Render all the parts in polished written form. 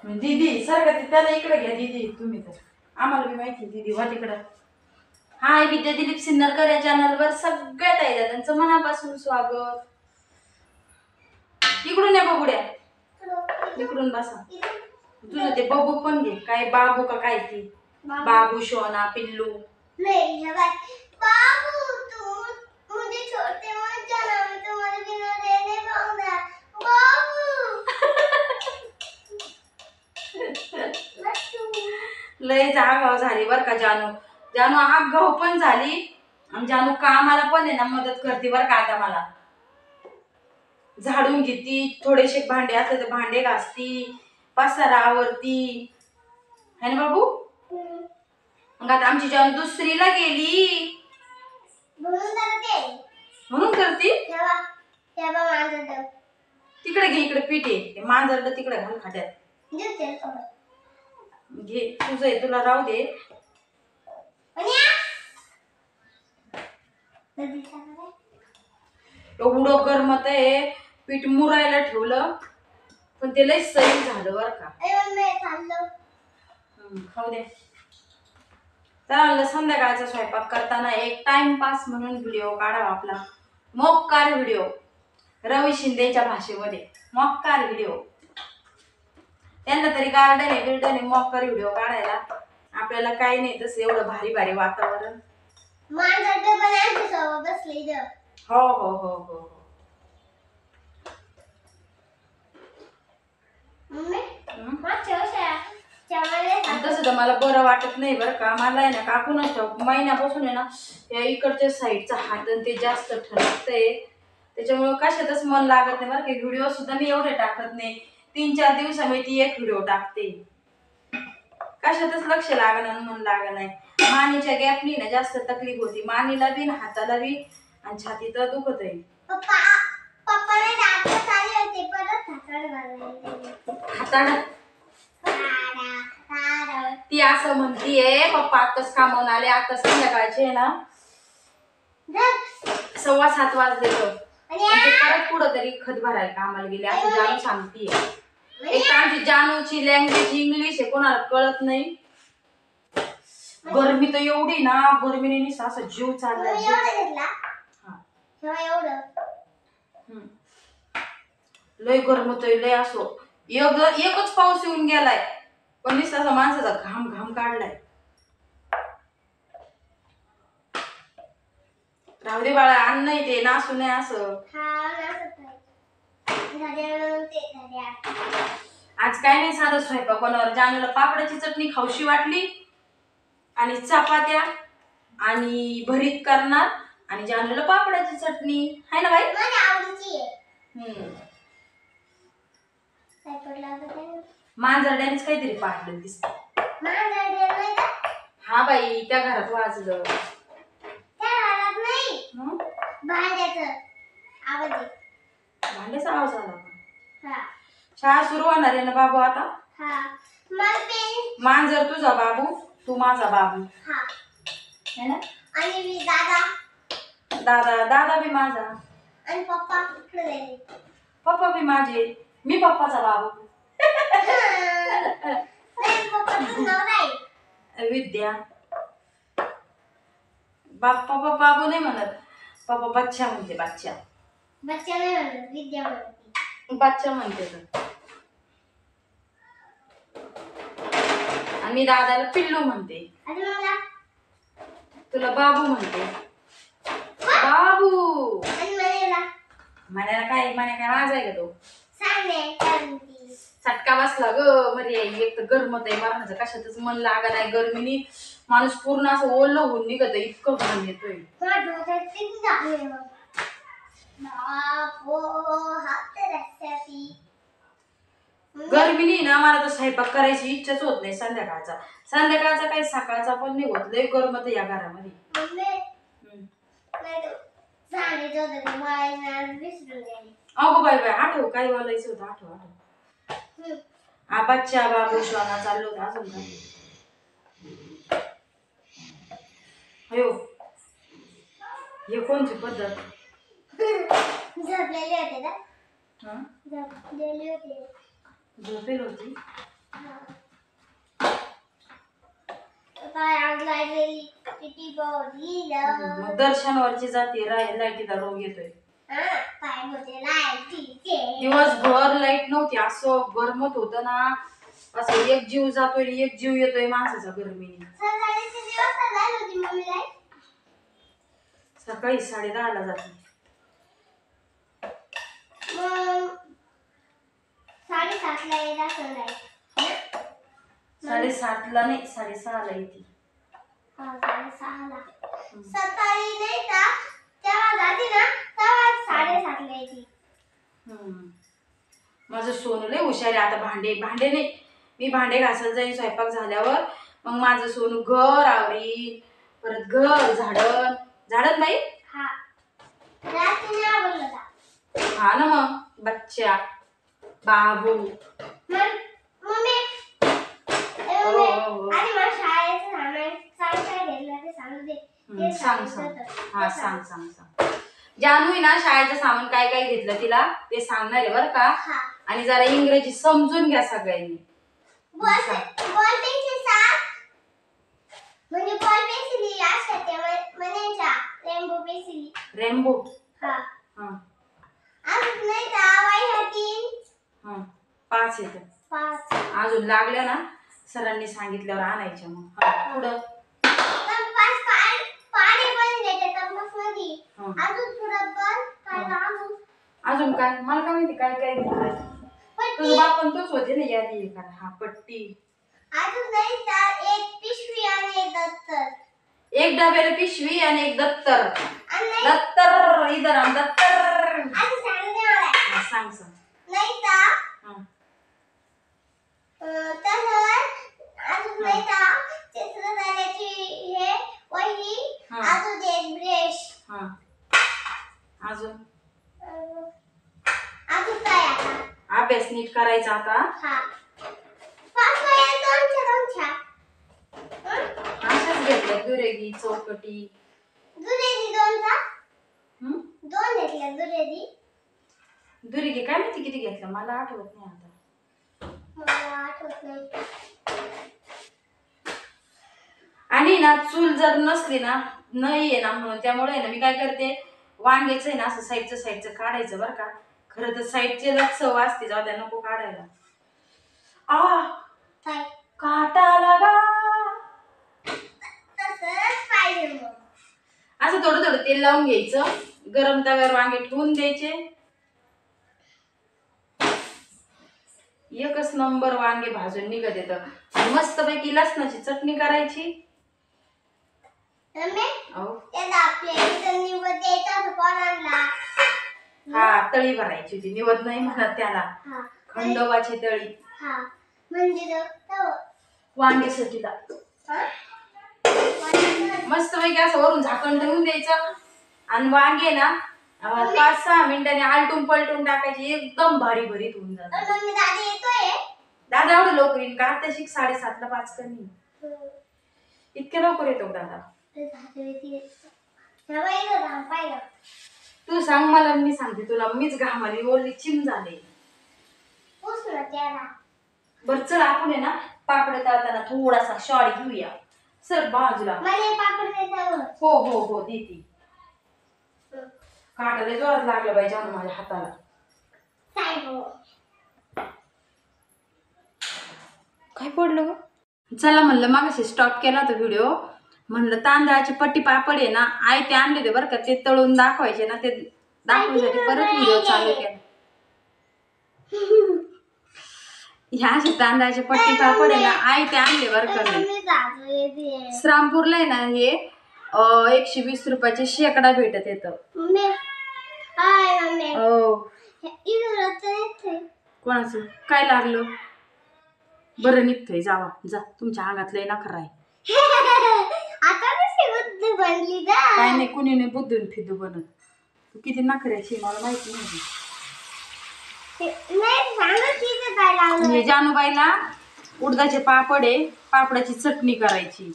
दीदी सारखं त्याला इकडे घ्या दीदी तुम्ही तर आम्हाला बी माहिती दीदी वा तिकडं. हाय विद्या दिलीप सिन्नरकर या चॅनलवर सगळ्यात आहे त्यांचं मनापासून स्वागत. इकडून या बबुड्या इकडून बसा. तुझं ते बबू पण घे काय बाबू का काय ती बाबू शोना पिल्लू नहीं है भाई बाबू तू मुझे छोटे मत जाना मैं तुम्हारे बिना रह नहीं पाऊंगा बाबू. लय आगाव झाली बर का जानू. जानू आगाव पण झाली आणि जानू कामाला पण आहे ना मदत करते बर का. आता मला झाडून घेती थोडेसे भांडे असले तर भांडे घासती पसारा आवरती है ना बाबू. मग आता आमची जानू दुसरीला गेली म्हणून करती. तिकडे घे इकडे पीठ आहे मांजरला तिकडे घाल खाट्यात घे तुझं आहे तुला राहू दे. एवढं गरमत आहे पीठ मुरायला ठेवलं पण ते लय सैल झालं बर का. खाऊ दे. तर संध्याकाळचा स्वयंपाक करताना एक टाइमपास म्हणून व्हिडिओ काढावा आपला मोक्कार व्हिडिओ रवी शिंदेच्या भाषेमध्ये मोक्कार व्हिडिओ. त्यांना तरी गार्डन आहे मोक्कार व्हिडिओ काढायला. आपल्याला काही नाही तसं एवढं भारी भारी वातावरण. हो हो हो हो हो. तसं तर मला बरं वाटत नाही बरं का. मला आहे ना काकूनच महिन्यापासून आहे ना या इकडच्या साईडचा हात ते जास्त ठणकतंय त्याच्यामुळे कशातच मन लागत नाही बरं का. व्हिडिओ सुद्धा मी एवढे टाकत नाही 3-4 दिवसांनी ती एक व्हिडिओ टाकते. कशातच लक्ष लागणार मन लागत नाही. मानेच्या गॅपनी ना जास्त तकलीफ होती मानेला बी हाताला बी आणि छाती तर दुखत आहे. हाताला ती असं म्हणतीये पप्पा आताच कामावून आले आता संध्याकाळचे ना 7:15 वाजलेलं परत कुठं तरी खत भरायला कामाला गेले असं जानू सांगतीये. एक तर आमची जानूची लँग्वेज इंग्लिश आहे कोणाला कळत नाही. गरमी तर एवढी ना गरमीने असं जीव चालला. लय गरम होतोय लय असो एकच पाऊस येऊन गेलाय पण निस्ता माणसाचा घाम घाम काढलाय. राहू दे बाळा अन्न नाही ते नासू नये असं. आज काय नाही साधं स्वयंपाक बनवणार. जानूला पापडाची चटणी खाऊशी वाटली आणि चपात्या आणि भरीत करणार आणि जानूला पापडाची चटणी आहे ना बाई. मांजरड्यानेच काहीतरी पाडलं दिसत. हा बाई त्या घरात वाजलं भांड्याचा आवाज आला. शाळा सुरू होणार आहे ना बाबू आता. मांजर तुझा बाबू तू माझा बाबू है ना. आणि दादा दादा बी माझा आणि पप्पा बी माझे मी पप्पाचा बाबू. विद्या पप्पा बाबू नाही म्हणत पप्पा बच्चा म्हणते. बच्चा नाही म्हणत विद्या म्हणते. बच्चा म्हणते तर. आणि मी दादाला पिल्लू म्हणते. तुला बाबू म्हणते. बाबू म्हणायला काय माझा आहे का तो. चटका बसला ग मरे. एक तर गरमत आहे मारण्याचं कशातच मन लागत आहे. गरमीने माणूस पूर्ण असं ओलं होऊन निघत इतकं घाम येतोय. गरमीने ना मला तर स्वयंपाक करायची इच्छाच होत नाही. संध्याकाळचा काही सकाळचा पण नाही होत. लय गरमत या घरामध्ये. अगो बाय बाय आठव काय बोलायचं होतं. आठव बच्चा बाबू शोना चाललो होता अजून काय. अयो हे कोणची पद्धत. झोपलेले होते का. झोपेल होती इलेक्ट्रिसिटी बोर्ड मग दर्शनवरची जाते लाईटीचा रोग येतोय. काय होते लाईटीचे दिवसभर लाईट नव्हती, असं गरमत होतं ना, असं एक जीव जातोय एक जीव येतोय माणसाचा गरमीने. सकाळी 10:30 ला जाते. 7:30 ला येत असेल लाईट. 7:30 ला नाही, 6:30 ला येते. 6:30 ला सकाळी नाही का तेव्हा जाते ना, तेव्हा 7:30 ला येते. माझं सोनू लय हुशार आहे. आता भांडे नाही, मी भांडे घासायला जाईन स्वयंपाक झाल्यावर, मग माझं सोनू घर आवरी, परत घर झाडन बाई. हा रात्री आवडलं का? हा ना, मग बच्चा बाबू. मम्मी आणि मला शाळेचं सामान काय घेतलं ते सांगू दे. सांग. हा सांग. जानू आहे ना, शाळेचं सामान काय काय घेतलं तिला ते सांगणार आहे बरं का. आणि जरा इंग्रजी समजून घ्या सगळ्यांनी. बॉल पेन्सिल सांग. म्हणजे बॉल पेन्सिल असतात त्या म्हणायच्या रेनबो पेन्सिल. रेनबो. हा. अजून नाही का वह्या 3. 5 येतं. 5 अजून लागल्या ना सरांनी सांगितल्यावर आणायच्या. मग पुढं अजून काय मला काय माहिती काय काय घेतलं. तुझं बापन तोच होते ना यादी. हा पट्टी. अजून नाही तर एक पिशवी आणि एक दप्तर. एक डब्याला पिशवी आणि एक दप्तर. दप्तर इधर आण दप्तर. सांग नाही का अजून नाही का चित्र काढण्याची हे वही. अजून एक ब्रश. अजून काय आता अभ्यास नीट करायचा आता. 5 वह्या 2 अशाच घेतल्या दुरेगी चौकटी. दुरेगी 2 घेतल्या दुरेगी काय माहिती किती घेतलं मला आठवत नाही आता. मला आठवत नाही. आणि ना चूल जर नसली ना नाहीये ना म्हणून त्यामुळे ना मी काय करते वांग्याचं आहे ना असं साईडचं काढायचं बरं का. खरं तर साईडचे चव असते, जाऊ द्या नको काढायला. काय काटा लगा. तसंच पाहिजे. मग असं थोडं तेल लावून घ्यायचं, गरम तव्यावर वांगे ठेवून द्यायचे. एकच नंबर वांगे भाजून निघत येतं. मस्त पैकी लसणाची चटणी करायची. हा तळी भरायची होती, निवड नाही म्हणत त्याला, खंडोबाची तळी. म्हणजे वांग्यासाठीला मस्त पैकी असं वरून झाकण ठेवून द्यायचं आणि वांगे ना 5-6 मिनिटांनी आलटून पलटून टाकायची. एकदम भारी भरीत होऊन जात. दादा एवढं लवकर येईल का? आता 7:30 ला 5 कमी. इतके लवकर येतो दादा? तू सांग मला, मी सांगते तुला. मीच घामाली ओली चिम झाले. बर चल आपण आहे ना पापड तळताना थोडासा शॉर्ट घेऊया. सर बाजूला. हो देते. काटाला जोरात लागलं पाहिजे माझ्या हाताला. काय पडलं ग? चला म्हणलं मागाशी स्टॉप केला होता व्हिडिओ. म्हणलं तांदळाची पट्टी पापड आहे ना आई ते आणले होते बरं का, ते तळून दाखवायचे ना, ते दाखवण्यासाठी परत व्हिडिओ चालू केला. ह्या असे तांदळाचे पट्टी पापड आहे ना आई ते आणले बरं का. मी श्रामपूरला आहे ना हे 120 रुपयाचे शेकडा भेटत येतं. कोणाचं काय लागलं? बरं निघतंय, जावा जा, तुमच्या अंगातलं नखरा आहे. काय नाही, कुणी नाही बुद्धून फिदू बनत. तू किती नखऱ्याची मला माहिती नाही. जानूबाईला उडदाचे पापड आहे, पापडाची चटणी करायची.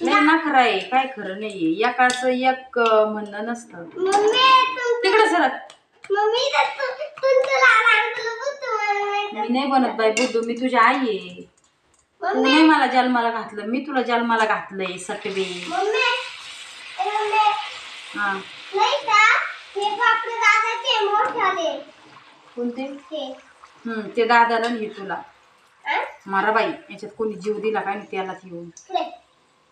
लय नखरा आहे, काय खरं नाहीये. एकाच एक म्हणणं नसतं. तिकडे सरक. मी नाही बनत बाई बुद्धू, मी तुझी आई आहे. तू नाही मला जन्माला घातलं, मी तुला जन्माला घातलंय सटवे. मम्मी हा नाही का हे आपले दादाचे मोठे आले कोणते? ते ते दादाला नाही तुला. आ? मारा बाई, याच्यात कोणी जीव दिला काय नाही त्याला येऊन.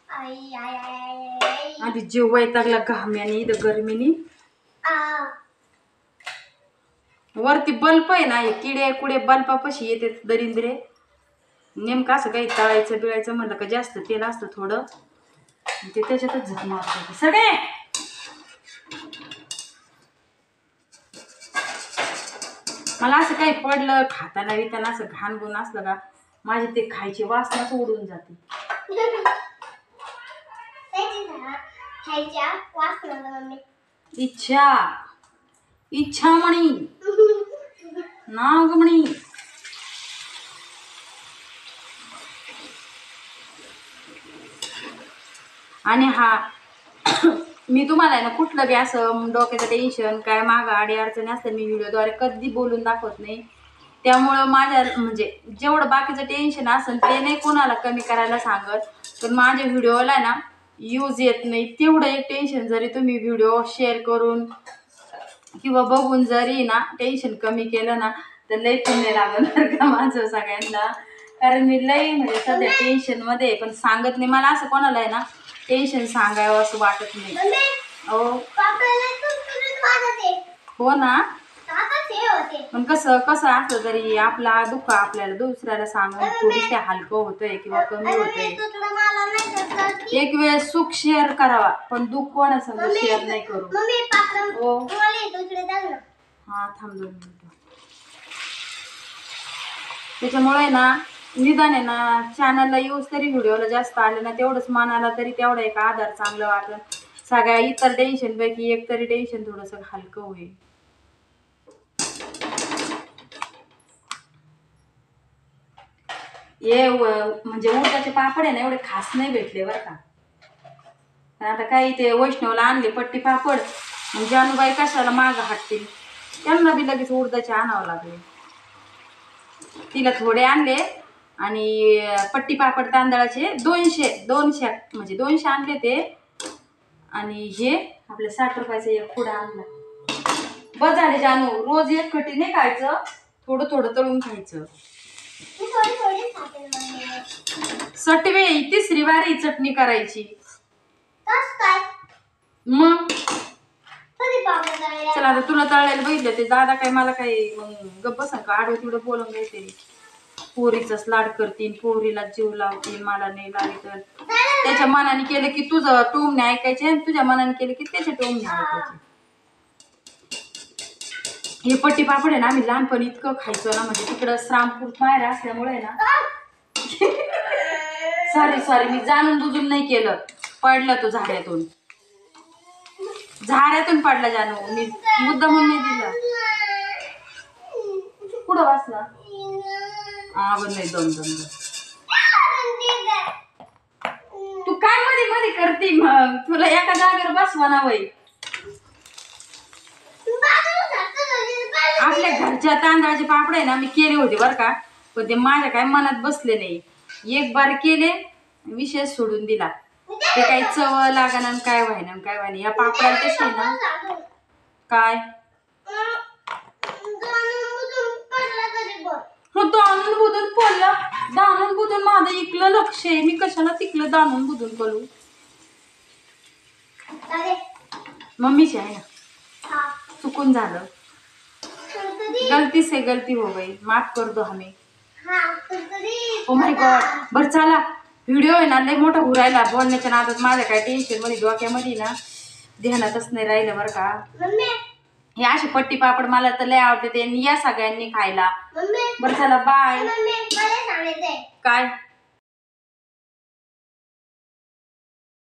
आई आई आई आधी जीव वैतागला घाम्याने इथं गरमीने. वरती बल्ब आहे ना, हे किडे कुडे बल्बापाशी येते दरिंद्रे. नेमकं असं काही तळायचं बिळायचं म्हणलं का जास्त तेल असतं थोडं, ते त्याच्यातच झक मारत सगळे. मला असं काही पडलं खाताना विताना असं घाण गुण असलं का माझी ते खायची वासनाच उडून जाते. इच्छा इच्छा म्हणी नाग म्हणी. आणि हा मी तुम्हाला आहे ना कुठलं बी असं डोक्याचं टेन्शन काय मागं आडी अडचणी असतं मी व्हिडिओद्वारे कधी बोलून दाखवत नाही. त्यामुळं माझ्या म्हणजे जेवढं बाकीचं टेन्शन असेल ते नाही कोणाला कमी करायला सांगत, पण माझ्या व्हिडिओला ना यूज येत नाही तेवढं एक टेन्शन जरी तुम्ही व्हिडिओ शेअर करून किंवा बघून जरी ना टेन्शन कमी केलं ना तर लई पुण्य लागणार का माझं सगळ्यांना. कारण मी लई म्हणजे सध्या टेन्शनमध्ये पण सांगत नाही. मला असं कोणाला आहे ना टेन्शन सांगावं असं वाटत नाही. हो ना, पण कसं कसं असलं तरी आपला दुःख आपल्याला दुसऱ्याला सांगून थोडीच ते हलकं होतंय किंवा कमी होतंय. एक वेळ सुख शेअर करावा पण दुःख कोणासंग शेअर नाही करू. हो हा थांब 2 मिनिटं. त्याच्यामुळे ना निदान आहे ना चॅनलला यूज तरी व्हिडिओला जास्त आले ना तेवढंच मनाला तरी तेवढा एक आधार चांगलं वाटलं. सगळ्या इतर टेन्शन पैकी एक तरी टेन्शन थोडंसं हलकं होईल. हे म्हणजे उडदाचे पापड आहे ना एवढे खास नाही भेटले बरं का. पण आता काही ते वैष्णवला आणले पट्टी पापड, म्हणजे जानूबाई कशाला मागं हटतील, त्यांना बी लगेच उडदाचे आणावं लागले. तिला थोडे आणले आणि पट्टी पापड तांदळाचे 200 म्हणजे 200 आणले ते. आणि हे आपल्या 60 रुपयाचा एक पुडा आणला. बस झाले जानू, रोज एक कटी नाही खायचं, थोडं थोडं तळून खायचं. सटवे 3री वारी चटणी करायची मग. चला आता तुला तळायला बघितलं ते दादा काय मला काही मग गप्प बसा का आडवं तिकडं बोलून घ्यायचे. पोरीचाच लाड करतील, पोरीला जीव लावतील, मला नाही लावी तर त्याच्या मनाने केलं की तुझं टोमणे ऐकायचे आणि तुझ्या मनाने केलं की त्याच्या टोमणे ऐकायचे. हे पट्टी पापड आहे ना आम्ही लहानपणी इतकं खायचो ना, म्हणजे तिकडं श्रामपूर माहेर असल्यामुळे ना सॉरी मी जाणून बुजून नाही केलं. पडला तो झाड्यातून पडला जानू, मी मुद्दा म्हणून नाही दिला. कुठं वाचला नाही 2 तू काय मध्ये मध्ये करते मग, तुला एका जागेवर बसवा ना वय. आपल्या घरच्या तांदळाचे पापड आहे ना मी केले होते बरं का, पण ते माझ्या काय मनात बसले नाही. एक बार केले विषय सोडून दिला. ते काही चव लागणार काय व्हायना या पापडाला तशी ना काय दाणून बुधून पडलं. दाणून बुधून माझं इकलं लक्ष आहे, मी कशाला तिकलं दाणून बुधून पडू. मम्मीची आहे ना, चुकून झालं. गलती से गलती हो गई, माफ कर दो हमें. Oh my God. बरं चला व्हिडिओ आहे ना लय मोठा उरायला बोलण्याच्या नादात माझ्या काय टेन्शन मध्ये डोक्यामध्ये ना ध्यानातच नाही राहिलं बरं का. हे असे पट्टी पापड मला तर लय आवडते ते, या सगळ्यांनी खायला. बरं चला बाय. काय